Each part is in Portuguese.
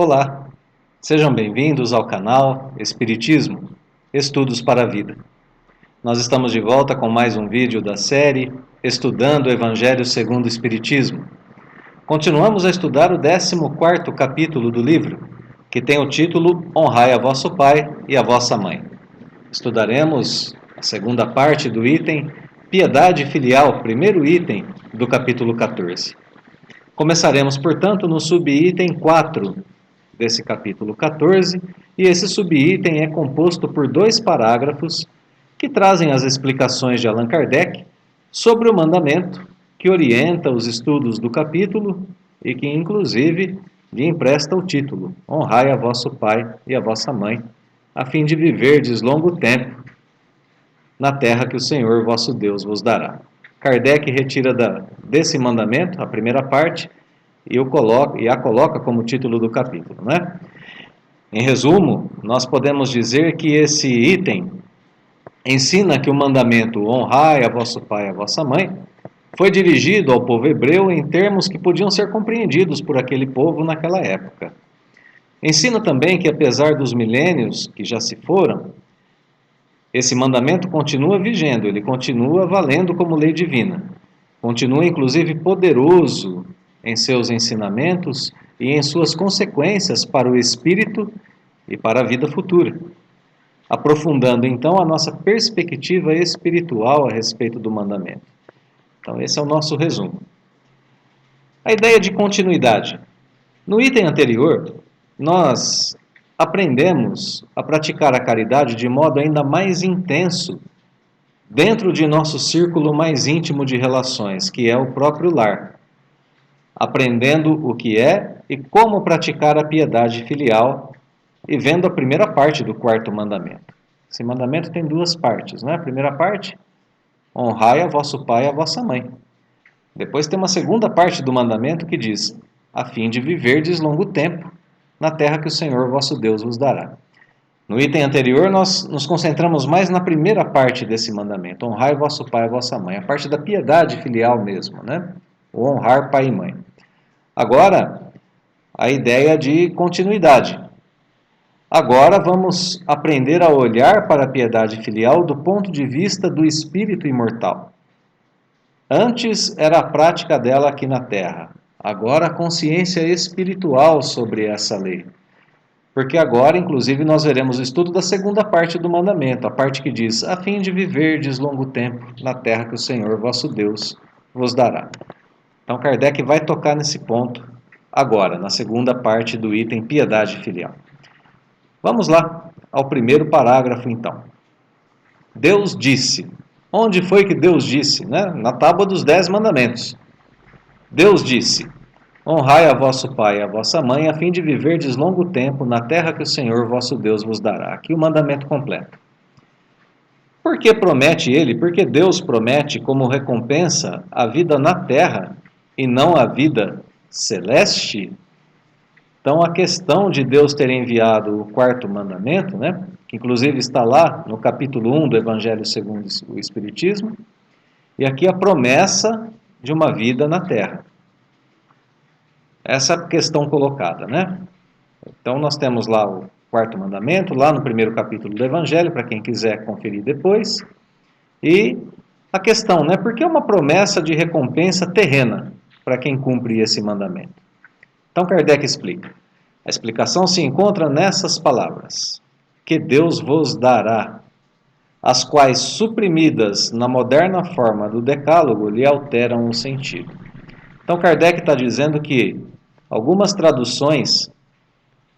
Olá, sejam bem-vindos ao canal Espiritismo, Estudos para a Vida. Nós estamos de volta com mais um vídeo da série Estudando o Evangelho segundo o Espiritismo. Continuamos a estudar o 14º capítulo do livro, que tem o título Honrai a vosso pai e a vossa mãe. Estudaremos a segunda parte do item Piedade Filial, primeiro item do capítulo 14. Começaremos, portanto, no subitem 4 desse capítulo 14, e esse subitem é composto por 2 parágrafos que trazem as explicações de Allan Kardec sobre o mandamento que orienta os estudos do capítulo e que, inclusive, lhe empresta o título Honrai a vosso pai e a vossa mãe, a fim de viverdes longo tempo na terra que o Senhor vosso Deus vos dará. Kardec retira desse mandamento, a primeira parte, e a coloca como título do capítulo, né? Em resumo, nós podemos dizer que esse item ensina que o mandamento honrai a vosso pai e a vossa mãe foi dirigido ao povo hebreu em termos que podiam ser compreendidos por aquele povo naquela época. Ensina também que, apesar dos milênios que já se foram, esse mandamento continua vigendo, ele continua valendo como lei divina. Continua, inclusive, poderoso em seus ensinamentos e em suas consequências para o espírito e para a vida futura, aprofundando então a nossa perspectiva espiritual a respeito do mandamento. Então, esse é o nosso resumo. A ideia de continuidade. No item anterior, nós aprendemos a praticar a caridade de modo ainda mais intenso dentro de nosso círculo mais íntimo de relações, que é o próprio lar, aprendendo o que é e como praticar a piedade filial e vendo a primeira parte do 4º mandamento. Esse mandamento tem 2 partes, né? A primeira parte, honrai a vosso pai e a vossa mãe. Depois tem uma segunda parte do mandamento que diz, a fim de viverdes longo tempo na terra que o Senhor vosso Deus vos dará. No item anterior, nós nos concentramos mais na primeira parte desse mandamento, honrai vosso pai e vossa mãe, a parte da piedade filial mesmo, né? O honrar pai e mãe. Agora, a ideia de continuidade. Agora vamos aprender a olhar para a piedade filial do ponto de vista do espírito imortal. Antes era a prática dela aqui na Terra, agora a consciência espiritual sobre essa lei. Porque agora, inclusive, nós veremos o estudo da segunda parte do mandamento, a parte que diz, a fim de viverdes longo tempo na terra que o Senhor vosso Deus vos dará. Então, Kardec vai tocar nesse ponto agora, na segunda parte do item piedade filial. Vamos lá ao primeiro parágrafo, então. Deus disse. Onde foi que Deus disse? Né? Na tábua dos 10 mandamentos. Deus disse, honrai a vosso pai e a vossa mãe, a fim de viverdes longo tempo na terra que o Senhor vosso Deus vos dará. Aqui o mandamento completo. Por que promete ele? Porque Deus promete como recompensa a vida na terra e não a vida celeste? Então, a questão de Deus ter enviado o 4º mandamento, né, que inclusive está lá no capítulo 1 do Evangelho segundo o Espiritismo, e aqui a promessa de uma vida na terra. Essa questão colocada, né? Então, nós temos lá o 4º mandamento, lá no primeiro capítulo do Evangelho, para quem quiser conferir depois. E a questão, né? Por que uma promessa de recompensa terrena para quem cumpre esse mandamento? Então, Kardec explica. A explicação se encontra nessas palavras. Que Deus vos dará, as quais, suprimidas na moderna forma do decálogo, lhe alteram o sentido. Então, Kardec está dizendo que algumas traduções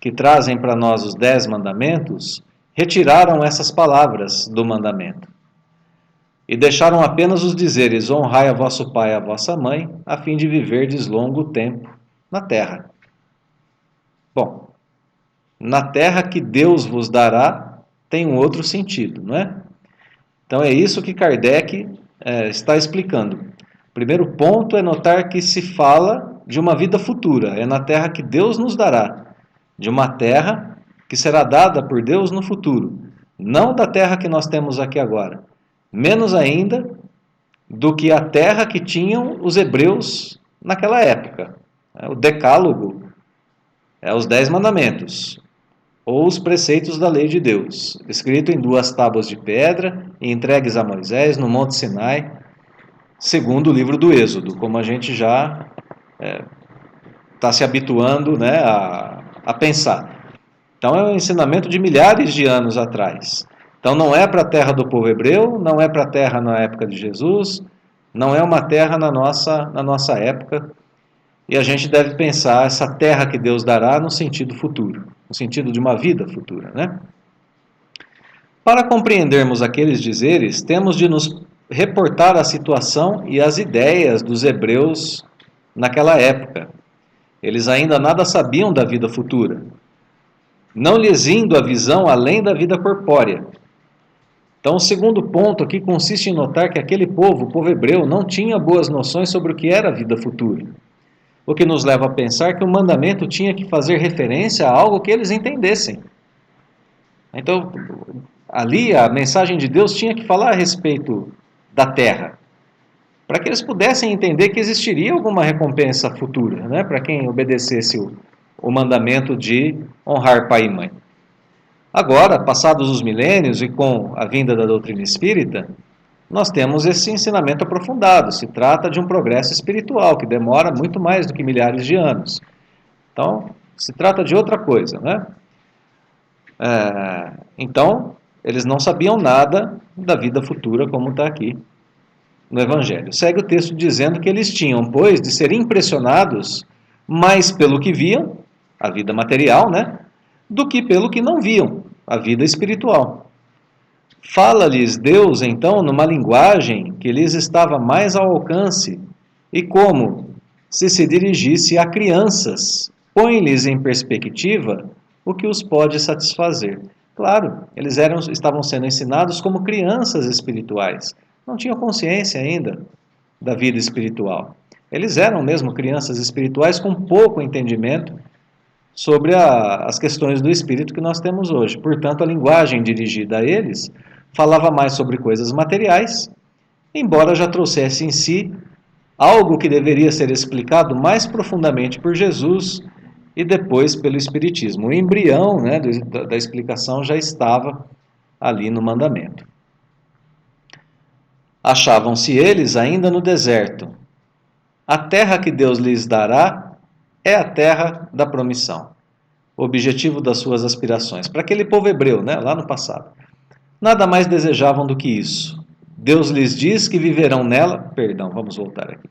que trazem para nós os 10 mandamentos retiraram essas palavras do mandamento e deixaram apenas os dizeres honrai a vosso pai e a vossa mãe, a fim de viverdes longo tempo na terra. Bom, na terra que Deus vos dará tem um outro sentido, não é? Então é isso que Kardec está explicando. O primeiro ponto é notar que se fala de uma vida futura, é na terra que Deus nos dará, de uma terra que será dada por Deus no futuro, não da terra que nós temos aqui agora, menos ainda do que a terra que tinham os hebreus naquela época. O decálogo Os 10 mandamentos, ou os preceitos da lei de Deus, escrito em 2 tábuas de pedra e entregues a Moisés no Monte Sinai, segundo o livro do Êxodo, como a gente já está se habituando, né, a pensar. Então é um ensinamento de milhares de anos atrás. Então não é para a terra do povo hebreu, não é para a terra na época de Jesus, não é uma terra na nossa época. E a gente deve pensar essa terra que Deus dará no sentido futuro, no sentido de uma vida futura, né? Para compreendermos aqueles dizeres, temos de nos reportar a situação e as ideias dos hebreus naquela época. Eles ainda nada sabiam da vida futura, não lhes indo a visão além da vida corpórea. Então, o segundo ponto aqui consiste em notar que aquele povo, o povo hebreu, não tinha boas noções sobre o que era a vida futura. O que nos leva a pensar que o mandamento tinha que fazer referência a algo que eles entendessem. Então, ali a mensagem de Deus tinha que falar a respeito da terra, para que eles pudessem entender que existiria alguma recompensa futura, né, para quem obedecesse o mandamento de honrar pai e mãe. Agora, passados os milênios e com a vinda da doutrina espírita, nós temos esse ensinamento aprofundado. Se trata de um progresso espiritual que demora muito mais do que milhares de anos. Então, se trata de outra coisa, né? Então, eles não sabiam nada da vida futura, como está aqui no Evangelho. Segue o texto dizendo que eles tinham, pois, de ser impressionados mais pelo que viam, a vida material, né? Do que pelo que não viam, a vida espiritual. Fala-lhes Deus, então, numa linguagem que lhes estava mais ao alcance, e como se dirigisse a crianças, põe-lhes em perspectiva o que os pode satisfazer. Claro, eles estavam sendo ensinados como crianças espirituais, não tinham consciência ainda da vida espiritual. Eles eram mesmo crianças espirituais com pouco entendimento sobre as questões do espírito que nós temos hoje. Portanto, a linguagem dirigida a eles falava mais sobre coisas materiais, embora já trouxesse em si algo que deveria ser explicado mais profundamente por Jesus e depois pelo Espiritismo. O embrião, né, da explicação já estava ali no mandamento. Achavam-se eles ainda no deserto. A terra que Deus lhes dará é a terra da promissão, o objetivo das suas aspirações. Para aquele povo hebreu, né, lá no passado. Nada mais desejavam do que isso. Deus lhes diz que viverão nela. Perdão, vamos voltar aqui.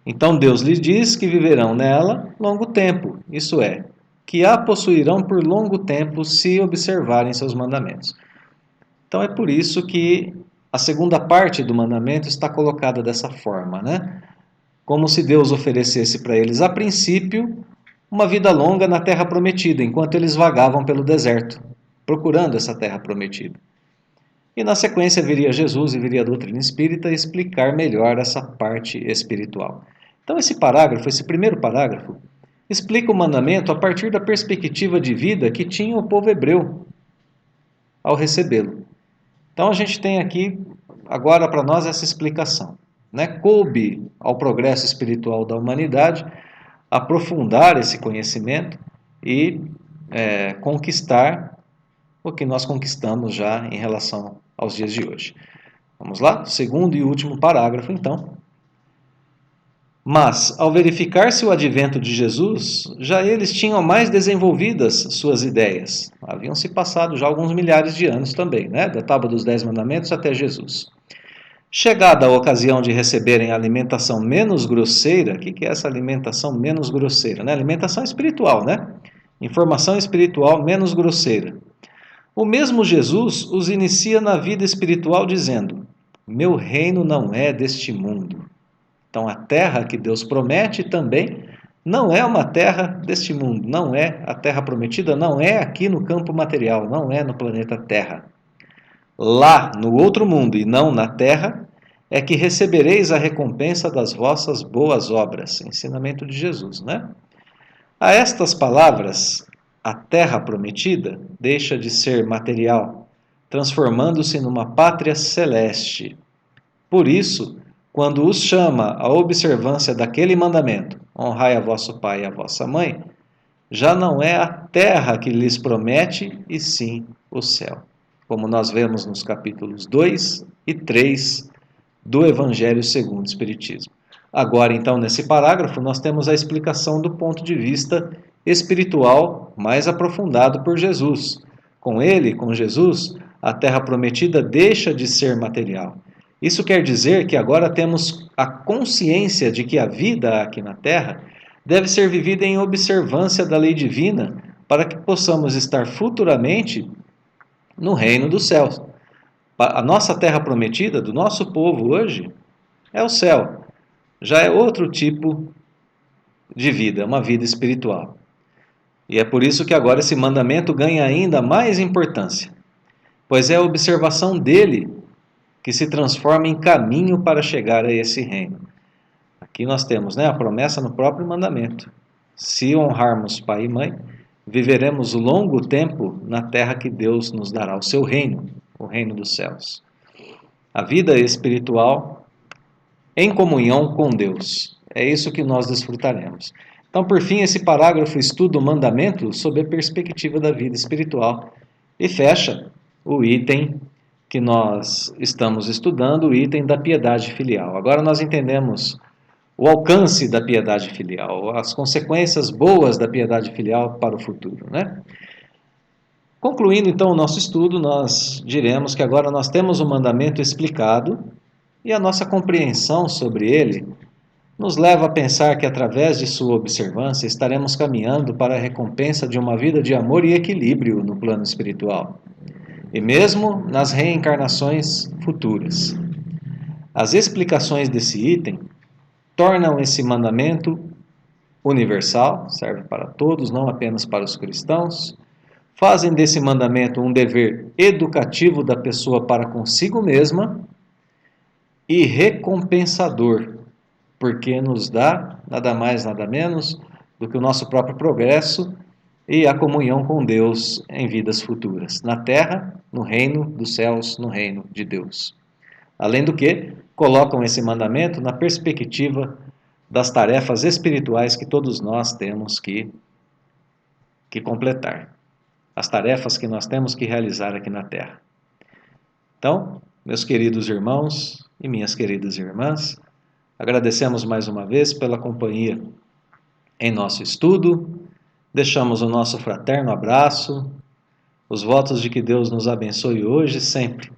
Então Deus lhes diz que viverão nela longo tempo, isso é, que a possuirão por longo tempo se observarem seus mandamentos. Então é por isso que a segunda parte do mandamento está colocada dessa forma, né? Como se Deus oferecesse para eles, a princípio, uma vida longa na terra prometida, enquanto eles vagavam pelo deserto, procurando essa terra prometida. E na sequência viria Jesus e viria a doutrina espírita explicar melhor essa parte espiritual. Então esse parágrafo, esse primeiro parágrafo, explica o mandamento a partir da perspectiva de vida que tinha o povo hebreu ao recebê-lo. Então a gente tem aqui agora para nós essa explicação, né? Coube ao progresso espiritual da humanidade aprofundar esse conhecimento e conquistar o que nós conquistamos já em relação aos dias de hoje. Vamos lá? Segundo e último parágrafo, então. Mas, ao verificar-se o advento de Jesus, já eles tinham mais desenvolvidas suas ideias. Haviam se passado já alguns milhares de anos também, né? Da Tábua dos 10 Mandamentos até Jesus. Chegada a ocasião de receberem a alimentação menos grosseira, o que é essa alimentação menos grosseira? Né? Alimentação espiritual, né? Informação espiritual menos grosseira. O mesmo Jesus os inicia na vida espiritual dizendo: meu reino não é deste mundo. Então a terra que Deus promete também não é uma terra deste mundo, não é a terra prometida, não é aqui no campo material, não é no planeta Terra. Lá no outro mundo e não na terra é que recebereis a recompensa das vossas boas obras. Ensinamento de Jesus, né? A estas palavras, a terra prometida deixa de ser material, transformando-se numa pátria celeste. Por isso, quando os chama à observância daquele mandamento, honrai a vosso pai e a vossa mãe, já não é a terra que lhes promete, e sim o céu, como nós vemos nos capítulos 2 e 3 do Evangelho segundo o Espiritismo. Agora, então, nesse parágrafo, nós temos a explicação do ponto de vista espiritual mais aprofundado por Jesus. Com ele, com Jesus, a terra prometida deixa de ser material. Isso quer dizer que agora temos a consciência de que a vida aqui na terra deve ser vivida em observância da lei divina para que possamos estar futuramente no reino dos céus. A nossa terra prometida, do nosso povo hoje, é o céu. Já é outro tipo de vida, uma vida espiritual. E é por isso que agora esse mandamento ganha ainda mais importância, pois é a observação dele que se transforma em caminho para chegar a esse reino. Aqui nós temos, a promessa no próprio mandamento. Se honrarmos pai e mãe, viveremos longo tempo na terra que Deus nos dará, o seu reino, o reino dos céus. A vida espiritual em comunhão com Deus. É isso que nós desfrutaremos. Então, por fim, esse parágrafo estuda o mandamento sob a perspectiva da vida espiritual e fecha o item que nós estamos estudando, o item da piedade filial. Agora nós entendemos o alcance da piedade filial, as consequências boas da piedade filial para o futuro, Concluindo então o nosso estudo, nós diremos que agora nós temos o mandamento explicado e a nossa compreensão sobre ele nos leva a pensar que através de sua observância estaremos caminhando para a recompensa de uma vida de amor e equilíbrio no plano espiritual, e mesmo nas reencarnações futuras. As explicações desse item tornam esse mandamento universal, serve para todos, não apenas para os cristãos, fazem desse mandamento um dever educativo da pessoa para consigo mesma e recompensador, porque nos dá nada mais, nada menos do que o nosso próprio progresso e a comunhão com Deus em vidas futuras, na terra, no reino dos céus, no reino de Deus. Além do que, colocam esse mandamento na perspectiva das tarefas espirituais que todos nós temos que completar, as tarefas que nós temos que realizar aqui na terra. Então, meus queridos irmãos e minhas queridas irmãs, agradecemos mais uma vez pela companhia em nosso estudo, deixamos o nosso fraterno abraço, os votos de que Deus nos abençoe hoje e sempre.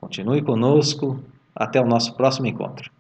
Continue conosco, até o nosso próximo encontro.